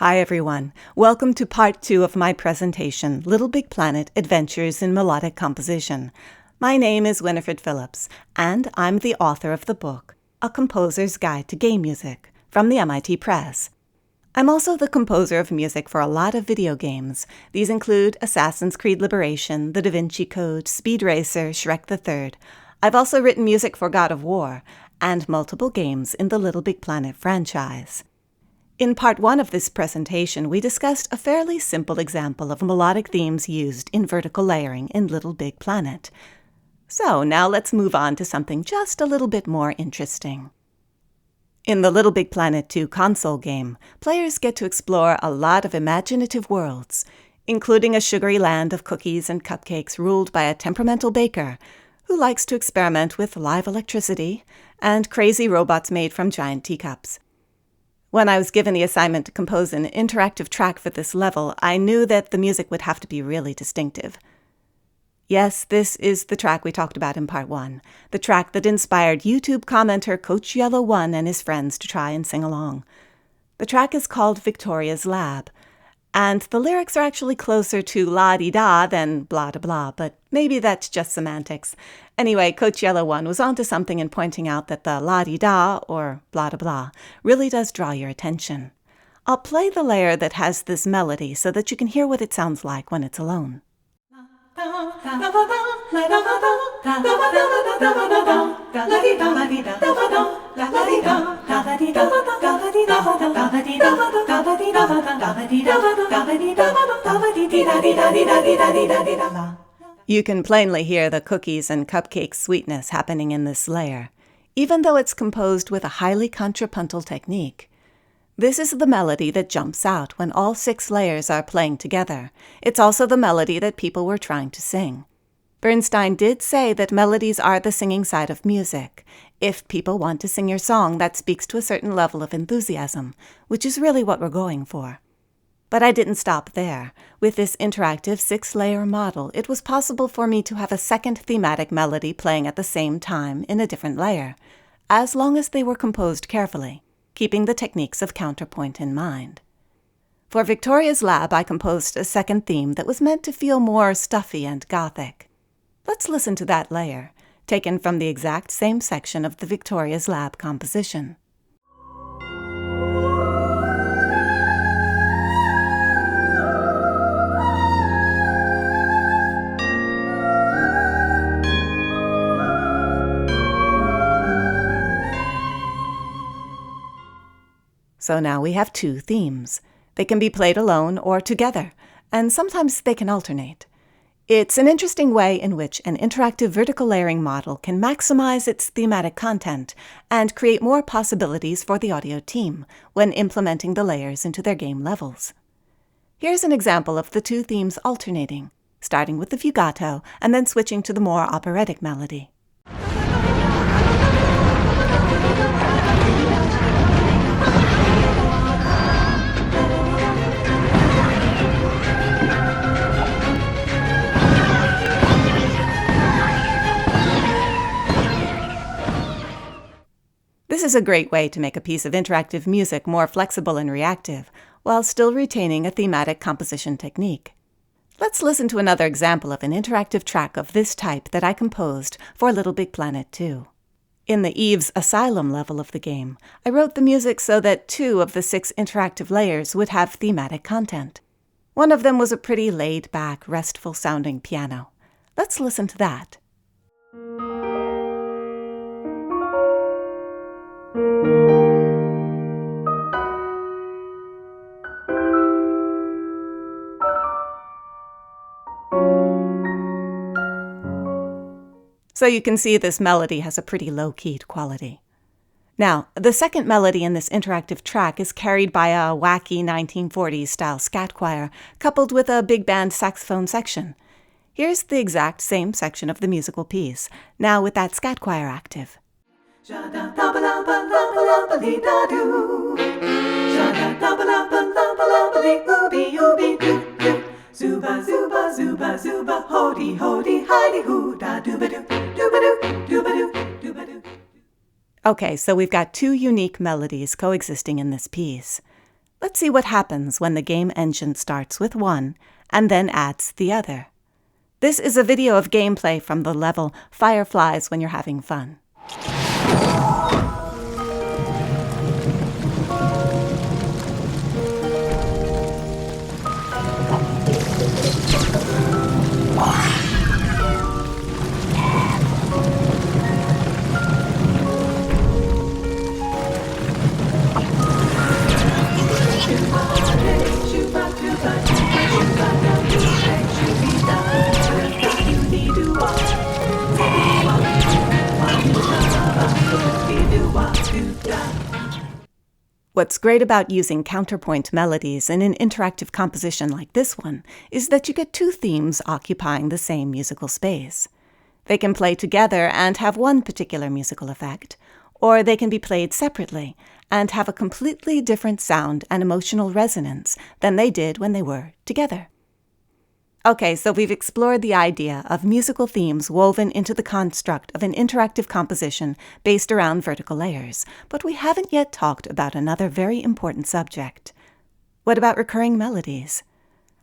Hi everyone, welcome to part 2 of my presentation, Little Big Planet Adventures in Melodic Composition. My name is Winifred Phillips, and I'm the author of the book, A Composer's Guide to Game Music, from the MIT Press. I'm also the composer of music for a lot of video games. These include Assassin's Creed Liberation, The Da Vinci Code, Speed Racer, Shrek the Third. I've also written music for God of War, and multiple games in the Little Big Planet franchise. In part 1 of this presentation, we discussed a fairly simple example of melodic themes used in vertical layering in Little Big Planet. So now let's move on to something just a little bit more interesting. In the Little Big Planet 2 console game, players get to explore a lot of imaginative worlds, including a sugary land of cookies and cupcakes ruled by a temperamental baker who likes to experiment with live electricity and crazy robots made from giant teacups. When I was given the assignment to compose an interactive track for this level, I knew that the music would have to be really distinctive. Yes, this is the track we talked about in part 1, the track that inspired YouTube commenter Coach Yellow1 and his friends to try and sing along. The track is called Victoria's Lab, and the lyrics are actually closer to la-di-da than blah-da-blah, but maybe that's just semantics. Anyway, Coach Yellow1 was onto something in pointing out that the la-di-da, or blah-da-blah, really does draw your attention. I'll play the layer that has this melody so that you can hear what it sounds like when it's alone. You can plainly hear the cookies and cupcake sweetness happening in this layer, even though it's composed with a highly contrapuntal technique. This is the melody that jumps out when all 6 layers are playing together. It's also the melody that people were trying to sing. Bernstein did say that melodies are the singing side of music. If people want to sing your song, that speaks to a certain level of enthusiasm, which is really what we're going for. But I didn't stop there. With this interactive 6-layer model, it was possible for me to have a second thematic melody playing at the same time in a different layer, as long as they were composed carefully, keeping the techniques of counterpoint in mind. For Victoria's Lab, I composed a second theme that was meant to feel more stuffy and gothic. Let's listen to that layer, taken from the exact same section of the Victoria's Lab composition. So now we have 2 themes. They can be played alone or together, and sometimes they can alternate. It's an interesting way in which an interactive vertical layering model can maximize its thematic content and create more possibilities for the audio team when implementing the layers into their game levels. Here's an example of the 2 themes alternating, starting with the fugato and then switching to the more operatic melody. This is a great way to make a piece of interactive music more flexible and reactive, while still retaining a thematic composition technique. Let's listen to another example of an interactive track of this type that I composed for Little Big Planet 2. In the Eve's Asylum level of the game, I wrote the music so that 2 of the 6 interactive layers would have thematic content. One of them was a pretty laid-back, restful-sounding piano. Let's listen to that. So you can see this melody has a pretty low-keyed quality. Now, the second melody in this interactive track is carried by a wacky 1940s-style scat choir, coupled with a big band saxophone section. Here's the exact same section of the musical piece, now with that scat choir active. Zuba, zuba, zuba, zuba, hody, hody, hidey, hoo, da, dooba-doo, dooba-doo, dooba-doo, dooba-doo. Okay, so we've got 2 unique melodies coexisting in this piece. Let's see what happens when the game engine starts with one and then adds the other. This is a video of gameplay from the level Fireflies When You're Having Fun. What's great about using counterpoint melodies in an interactive composition like this one is that you get two themes occupying the same musical space. They can play together and have one particular musical effect, or they can be played separately and have a completely different sound and emotional resonance than they did when they were together. Okay, so we've explored the idea of musical themes woven into the construct of an interactive composition based around vertical layers, but we haven't yet talked about another very important subject. What about recurring melodies?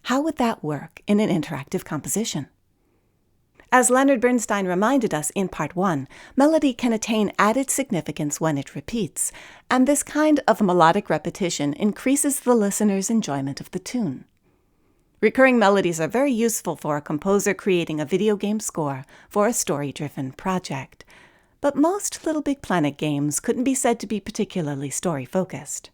How would that work in an interactive composition? As Leonard Bernstein reminded us in Part 1, melody can attain added significance when it repeats, and this kind of melodic repetition increases the listener's enjoyment of the tune. Recurring melodies are very useful for a composer creating a video game score for a story-driven project. But most Little Big Planet games couldn't be said to be particularly story-focused.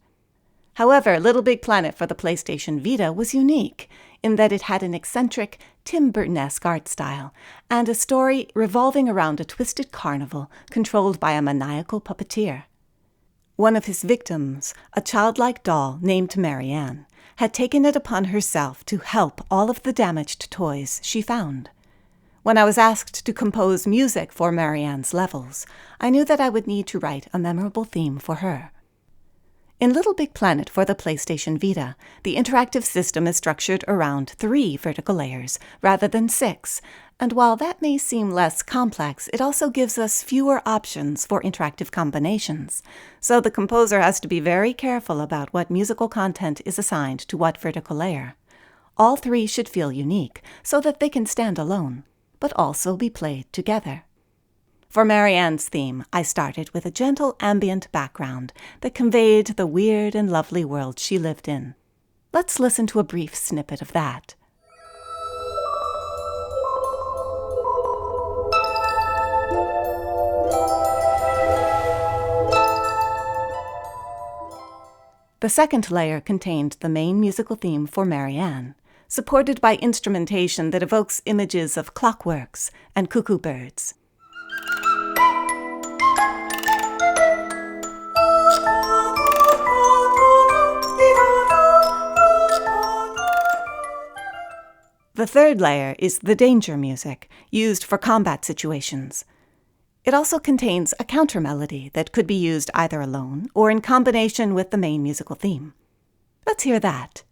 However, Little Big Planet for the PlayStation Vita was unique in that it had an eccentric, Tim Burton-esque art style and a story revolving around a twisted carnival controlled by a maniacal puppeteer. One of his victims, a childlike doll named Marianne, had taken it upon herself to help all of the damaged toys she found. When I was asked to compose music for Marianne's levels, I knew that I would need to write a memorable theme for her. In Little Big Planet for the PlayStation Vita, the interactive system is structured around 3 vertical layers rather than 6, and while that may seem less complex, it also gives us fewer options for interactive combinations, so the composer has to be very careful about what musical content is assigned to what vertical layer. All 3 should feel unique, so that they can stand alone, but also be played together. For Marianne's theme, I started with a gentle ambient background that conveyed the weird and lovely world she lived in. Let's listen to a brief snippet of that. The second layer contained the main musical theme for Marianne, supported by instrumentation that evokes images of clockworks and cuckoo birds. The third layer is the danger music, used for combat situations. It also contains a counter melody that could be used either alone or in combination with the main musical theme. Let's hear that.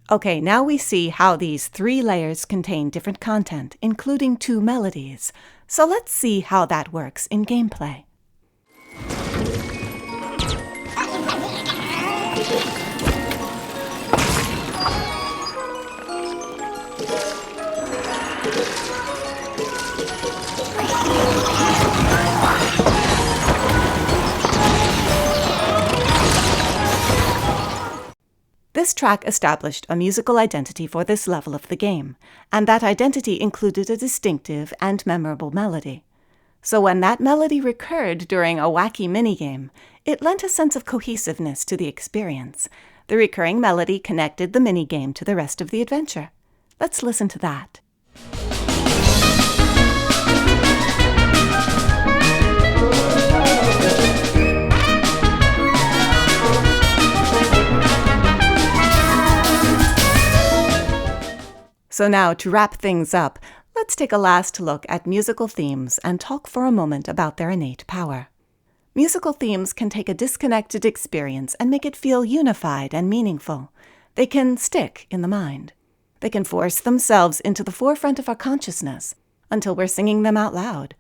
Okay, now we see how these 3 layers contain different content, including 2 melodies. So let's see how that works in gameplay. This track established a musical identity for this level of the game, and that identity included a distinctive and memorable melody. So when that melody recurred during a wacky minigame, it lent a sense of cohesiveness to the experience. The recurring melody connected the minigame to the rest of the adventure. Let's listen to that. So now, to wrap things up, let's take a last look at musical themes and talk for a moment about their innate power. Musical themes can take a disconnected experience and make it feel unified and meaningful. They can stick in the mind. They can force themselves into the forefront of our consciousness until we're singing them out loud.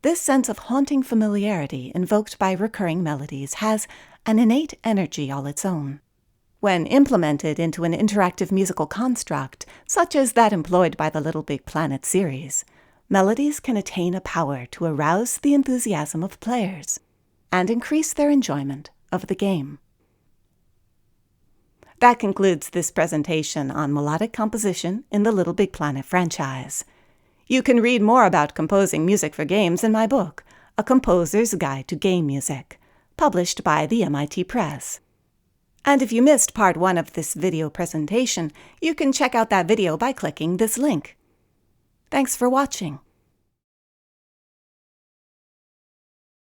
This sense of haunting familiarity invoked by recurring melodies has an innate energy all its own. When implemented into an interactive musical construct, such as that employed by the Little Big Planet series, melodies can attain a power to arouse the enthusiasm of players and increase their enjoyment of the game. That concludes this presentation on melodic composition in the Little Big Planet franchise. You can read more about composing music for games in my book, A Composer's Guide to Game Music, published by the MIT Press. And if you missed part 1 of this video presentation, you can check out that video by clicking this link. Thanks for watching.